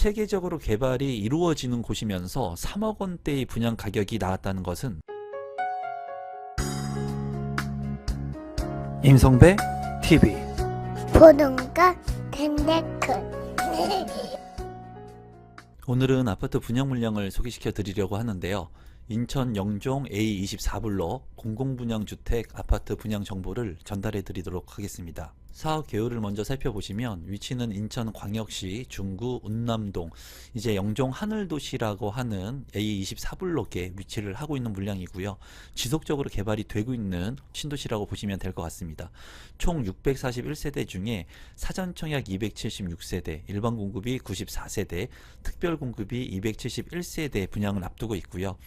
세계적으로 개발이 이루어지는 곳이면서 3억 원대의 분양 가격이 나왔다는 것은 임성배 TV 보동과 덴데크 오늘은 아파트 분양 물량을 소개시켜 드리려고 하는데요. 인천 영종 A24블록 공공분양주택 아파트 분양 정보를 전달해 드리도록 하겠습니다. 사업 개요를 먼저 살펴보시면 위치는 인천광역시 중구 운남동, 이제 영종 하늘도시라고 하는 A24블록에 위치를 하고 있는 물량이고요. 지속적으로 개발이 되고 있는 신도시라고 보시면 될 것 같습니다. 총 641세대 중에 사전 청약 276세대, 일반 공급이 94세대, 특별 공급이 271세대 분양을 앞두고 있고요.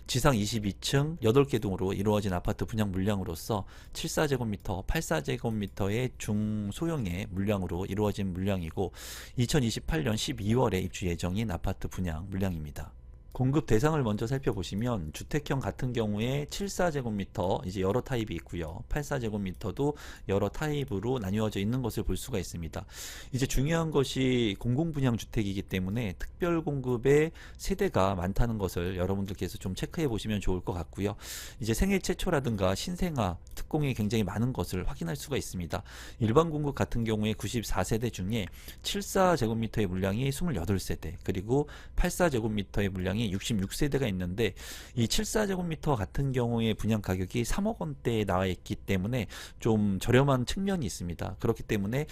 지상 22층 8개 동으로 이루어진 아파트 분양 물량으로서 74제곱미터, 84제곱미터의 중소형의 물량으로 이루어진 물량이고 2028년 12월에 입주 예정인 아파트 분양 물량입니다. 공급 대상을 먼저 살펴보시면 주택형 같은 경우에 74제곱미터 이제 여러 타입이 있고요. 84제곱미터도 여러 타입으로 나뉘어져 있는 것을 볼 수가 있습니다. 이제 중요한 것이 공공분양 주택이기 때문에 특별 공급의 세대가 많다는 것을 여러분들께서 좀 체크해 보시면 좋을 것 같고요. 이제 생애 최초라든가 신생아 특공이 굉장히 많은 것을 확인할 수가 있습니다. 일반 공급 같은 경우에 94세대 중에 74제곱미터의 물량이 28세대, 그리고 84제곱미터의 물량이 66세대가 있는데 이 74제곱미터 같은 경우에 분양 가격이 3억 원대에 나와 있기 때문에 좀 저렴한 측면이 있습니다. 그렇기 때문에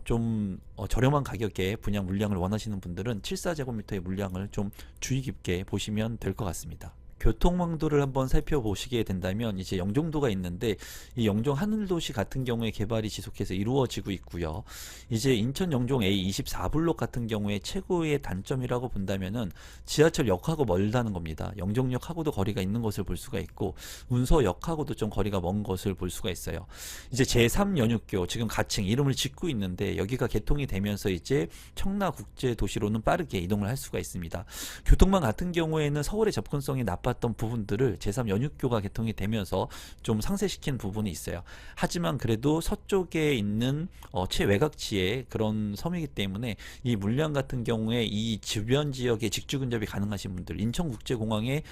좀 저렴한 가격에 분양 물량을 원하시는 분들은 74제곱미터의 물량을 좀 주의 깊게 보시면 될 것 같습니다. 교통망도를 한번 살펴보시게 된다면 이제 영종도가 있는데 이 영종 하늘도시 같은 경우에 개발이 지속해서 이루어지고 있고요. 이제 인천 영종 A24블록 같은 경우에 최고의 단점이라고 본다면은 지하철역하고 멀다는 겁니다. 영종역하고도 거리가 있는 것을 볼 수가 있고 운서역하고도 좀 거리가 먼 것을 볼 수가 있어요. 이제 제3연육교 지금 가칭 이름을 짓고 있는데 여기가 개통이 되면서 이제 청라국제도시로는 빠르게 이동을 할 수가 있습니다. 교통망 같은 경우에는 서울의 접근성이 나빴던 부분들을 제3연육교가 개통이 되면서 좀 상쇄시킨 부분이 있어요. 하지만 그래도 서쪽에 있는 최외곽지의 그런 섬이기 때문에 이 물량 같은 경우에 이 주변 지역에 직주 근접이 가능하신 분들, 인천국제공항에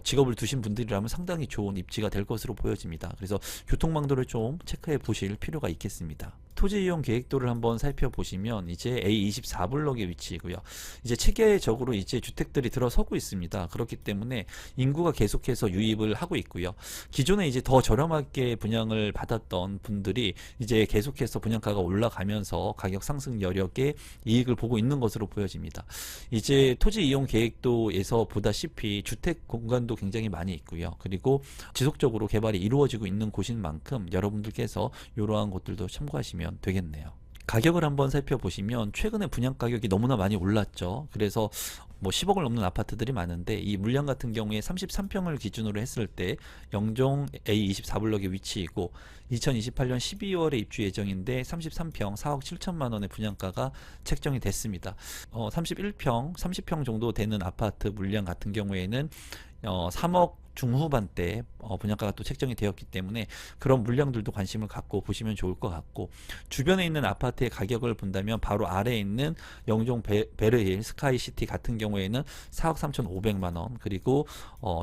직업을 두신 분들이라면 상당히 좋은 입지가 될 것으로 보여집니다. 그래서 교통망도를 좀 체크해 보실 필요가 있겠습니다. 토지 이용 계획도를 한번 살펴보시면 이제 A24블록의 위치이고요. 이제 체계적으로 이제 주택들이 들어서고 있습니다. 그렇기 때문에 인구가 계속해서 유입을 하고 있고요. 기존에 이제 더 저렴하게 분양을 받았던 분들이 이제 계속해서 분양가가 올라가면서 가격 상승 여력에 이익을 보고 있는 것으로 보여집니다. 이제 토지 이용 계획도에서 보다시피 주택 공간도 굉장히 많이 있고요. 그리고 지속적으로 개발이 이루어지고 있는 곳인 만큼 여러분들께서 이러한 곳들도 참고하시면 되겠네요. 가격을 한번 살펴보시면 최근에 분양 가격이 너무나 많이 올랐죠. 그래서 뭐 10억을 넘는 아파트들이 많은데 이 물량 같은 경우에 33평을 기준으로 했을 때 영종 A24블록의 위치이고 2028년 12월에 입주 예정인데 33평 4억 7천만 원의 분양가가 책정이 됐습니다. 31평, 30평 정도 되는 아파트 물량 같은 경우에는 3억 중후반대 분양가가 또 책정이 되었기 때문에 그런 물량들도 관심을 갖고 보시면 좋을 것 같고, 주변에 있는 아파트의 가격을 본다면 바로 아래에 있는 영종 베르힐 스카이시티 같은 경우에는 4억 3,500만 원, 그리고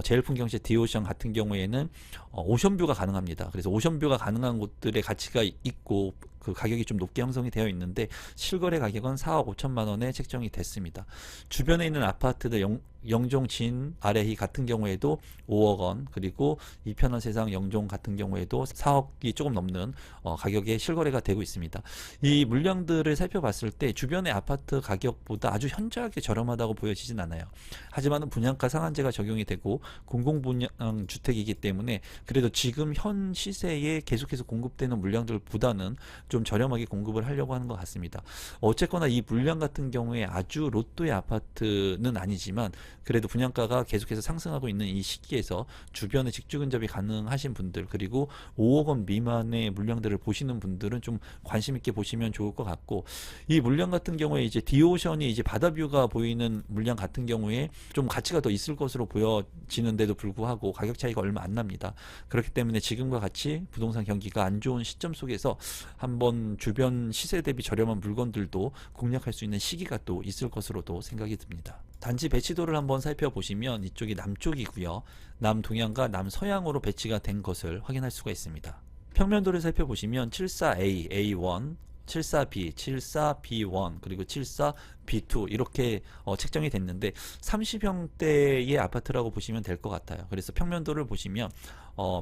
제일풍경시 디오션 같은 경우에는 오션뷰가 가능합니다. 그래서 오션뷰가 가능한 곳들의 가치가 있고 그 가격이 좀 높게 형성이 되어 있는데 실거래 가격은 4억 5천만 원에 책정이 됐습니다. 주변에 있는 아파트들 영종 진 아래희 같은 경우에도 5억 원, 그리고 이편한 세상 영종 같은 경우에도 4억이 조금 넘는 가격에 실거래가 되고 있습니다. 이 물량들을 살펴봤을 때 주변의 아파트 가격보다 아주 현저하게 저렴하다고 보여지진 않아요. 하지만 분양가 상한제가 적용이 되고 공공분양 주택이기 때문에 그래도 지금 현 시세에 계속해서 공급되는 물량들보다는 좀 저렴하게 공급을 하려고 하는 것 같습니다. 어쨌거나 이 물량 같은 경우에 아주 로또의 아파트는 아니지만 그래도 분양가가 계속해서 상승하고 있는 이 시기에서 주변에 직주 근접이 가능하신 분들, 그리고 5억 원 미만의 물량들을 보시는 분들은 좀 관심 있게 보시면 좋을 것 같고, 이 물량 같은 경우에 이제 디오션이 이제 바다뷰가 보이는 물량 같은 경우에 좀 가치가 더 있을 것으로 보여지는데도 불구하고 가격 차이가 얼마 안 납니다. 그렇기 때문에 지금과 같이 부동산 경기가 안 좋은 시점 속에서 한번 한번 주변 시세 대비 저렴한 물건들도 공략할 수 있는 시기가 또 있을 것으로도 생각이 듭니다. 단지 배치도를 한번 살펴보시면 이쪽이 남쪽이고요. 남동향과 남서향으로 배치가 된 것을 확인할 수가 있습니다. 평면도를 살펴보시면 74A, A1, 74B, 74B1, 그리고 74B2 이렇게 책정이 됐는데 30평대의 아파트라고 보시면 될 것 같아요. 그래서 평면도를 보시면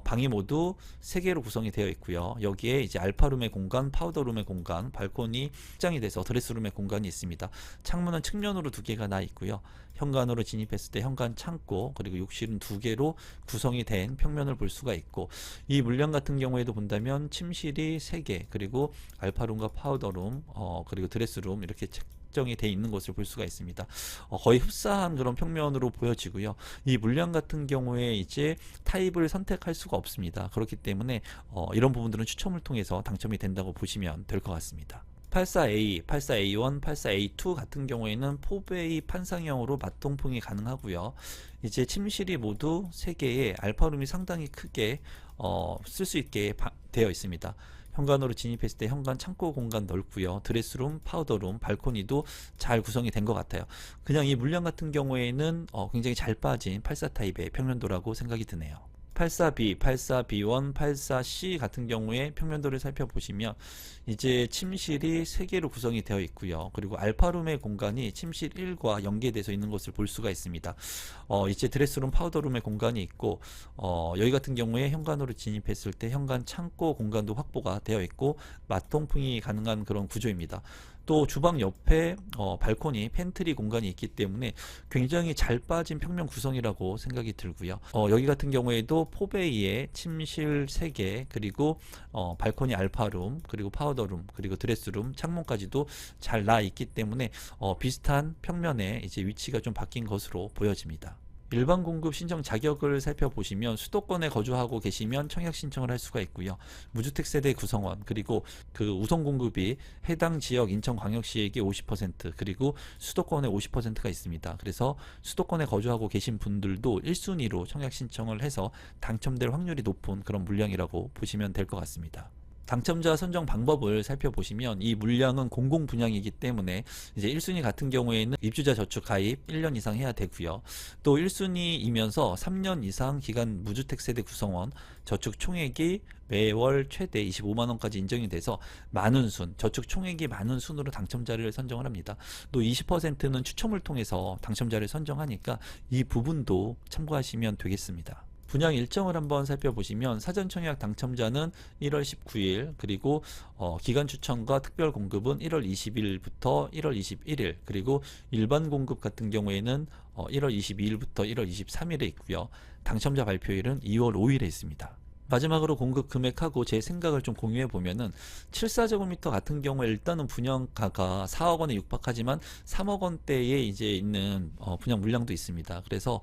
방이 모두 3개로 구성이 되어 있고요. 여기에 이제 알파룸의 공간, 파우더룸의 공간, 발코니 확장이 돼서 드레스룸의 공간이 있습니다. 창문은 측면으로 2개가 나 있고요. 현관으로 진입했을 때 현관 창고, 그리고 욕실은 2개로 구성이 된 평면을 볼 수가 있고, 이 물량 같은 경우에도 본다면 침실이 3개, 그리고 알파룸과 파우더룸, 그리고 드레스룸 이렇게 책정이 돼 있는 것을 볼 수가 있습니다. 거의 흡사한 그런 평면으로 보여지고요. 이 물량 같은 경우에 이제 타입을 선택할 수가 없습니다. 그렇기 때문에 이런 부분들은 추첨을 통해서 당첨이 된다고 보시면 될 것 같습니다. 84A, 84A1, 84A2 같은 경우에는 포베이 판상형으로 맞통풍이 가능하고요. 이제 침실이 모두 3개의 알파룸이 상당히 크게 쓸 수 있게 되어 있습니다. 현관으로 진입했을 때 현관 창고 공간 넓고요. 드레스룸, 파우더룸, 발코니도 잘 구성이 된 것 같아요. 그냥 이 물량 같은 경우에는 굉장히 잘 빠진 84 타입의 평면도라고 생각이 드네요. 84B, 84B1, 84C 같은 경우에 평면도를 살펴보시면 이제 침실이 3개로 구성이 되어 있고요. 그리고 알파룸의 공간이 침실 1과 연계돼서 있는 것을 볼 수가 있습니다. 이제 드레스룸, 파우더룸의 공간이 있고 여기 같은 경우에 현관으로 진입했을 때 현관 창고 공간도 확보가 되어 있고 맞통풍이 가능한 그런 구조입니다. 또 주방 옆에 발코니, 팬트리 공간이 있기 때문에 굉장히 잘 빠진 평면 구성이라고 생각이 들고요. 여기 같은 경우에도 포베이에 침실 3개, 그리고 발코니 알파룸, 그리고 파우더룸, 그리고 드레스룸, 창문까지도 잘 나 있기 때문에 비슷한 평면에 이제 위치가 좀 바뀐 것으로 보여집니다. 일반 공급 신청 자격을 살펴보시면 수도권에 거주하고 계시면 청약 신청을 할 수가 있고요. 무주택 세대 구성원, 그리고 그 우선 공급이 해당 지역 인천광역시에게 50%, 그리고 수도권에 50%가 있습니다. 그래서 수도권에 거주하고 계신 분들도 1순위로 청약 신청을 해서 당첨될 확률이 높은 그런 물량이라고 보시면 될 것 같습니다. 당첨자 선정 방법을 살펴보시면 이 물량은 공공 분양이기 때문에 이제 1순위 같은 경우에는 입주자 저축 가입 1년 이상 해야 되고요. 또 1순위이면서 3년 이상 기간 무주택 세대 구성원 저축 총액이 매월 최대 25만 원까지 인정이 돼서 많은 순, 저축 총액이 많은 순으로 당첨자를 선정을 합니다. 또 20%는 추첨을 통해서 당첨자를 선정하니까 이 부분도 참고하시면 되겠습니다. 분양 일정을 한번 살펴보시면 사전 청약 당첨자는 1월 19일, 그리고 기간 추천과 특별 공급은 1월 20일부터 1월 21일, 그리고 일반 공급 같은 경우에는 1월 22일부터 1월 23일에 있고요. 당첨자 발표일은 2월 5일에 있습니다. 마지막으로 공급 금액하고 제 생각을 좀 공유해 보면은 74제곱미터 같은 경우에 일단은 분양가가 4억 원에 육박하지만 3억 원대에 이제 있는 분양 물량도 있습니다. 그래서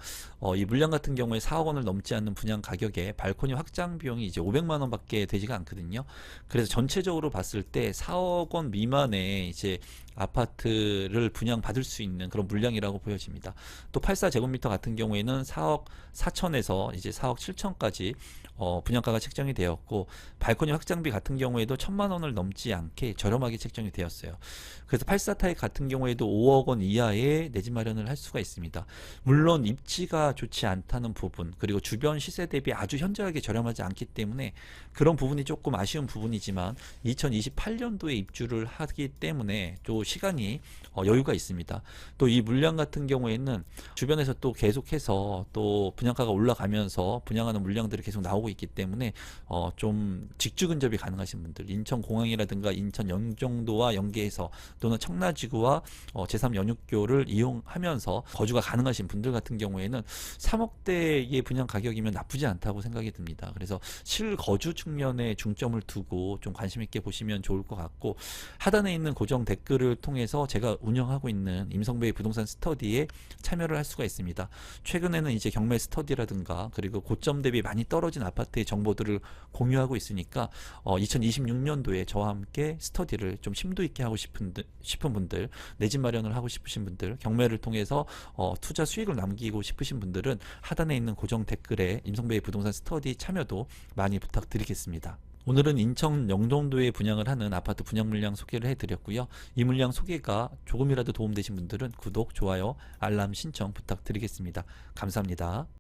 이 물량 같은 경우에 4억 원을 넘지 않는 분양 가격에 발코니 확장 비용이 이제 500만 원밖에 되지가 않거든요. 그래서 전체적으로 봤을 때 4억 원 미만의 이제 아파트를 분양받을 수 있는 그런 물량이라고 보여집니다. 또 84제곱미터 같은 경우에는 4억 4천에서 이제 4억 7천까지 분양가가 책정이 되었고, 발코니 확장비 같은 경우에도 1,000만 원을 넘지 않게 저렴하게 책정이 되었어요. 그래서 84 타입 같은 경우에도 5억 원 이하의 내 집 마련을 할 수가 있습니다. 물론 입지가 좋지 않다는 부분, 그리고 주변 시세 대비 아주 현저하게 저렴하지 않기 때문에 그런 부분이 조금 아쉬운 부분이지만 2028년도에 입주를 하기 때문에 또 시간이 여유가 있습니다. 또 이 물량 같은 경우에는 주변에서 또 계속해서 또 분양가가 올라가면서 분양하는 물량들이 계속 나오고 있기 때문에 좀 직주 근접이 가능하신 분들, 인천공항이라든가 인천 영종도와 연계해서 또는 청라지구와 제3 연육교를 이용하면서 거주가 가능하신 분들 같은 경우에는 3억대의 분양 가격이면 나쁘지 않다고 생각이 듭니다. 그래서 실거주 측면에 중점을 두고 좀 관심 있게 보시면 좋을 것 같고, 하단에 있는 고정 댓글을 통해서 제가 운영하고 있는 임성배의 부동산 스터디에 참여를 할 수가 있습니다. 최근에는 이제 경매 스터디라든가 그리고 고점 대비 많이 떨어진 아파트의 정보들을 공유하고 있으니까 2026년도에 저와 함께 스터디를 좀 심도 있게 하고 싶은 분들, 내 집 마련을 하고 싶으신 분들, 경매를 통해서 투자 수익을 남기고 싶으신 분들은 하단에 있는 고정 댓글에 임성배의 부동산 스터디 참여도 많이 부탁드리겠습니다. 오늘은 인천 영종도에 분양을 하는 아파트 분양 물량 소개를 해드렸고요. 이 물량 소개가 조금이라도 도움되신 분들은 구독, 좋아요, 알람 신청 부탁드리겠습니다. 감사합니다.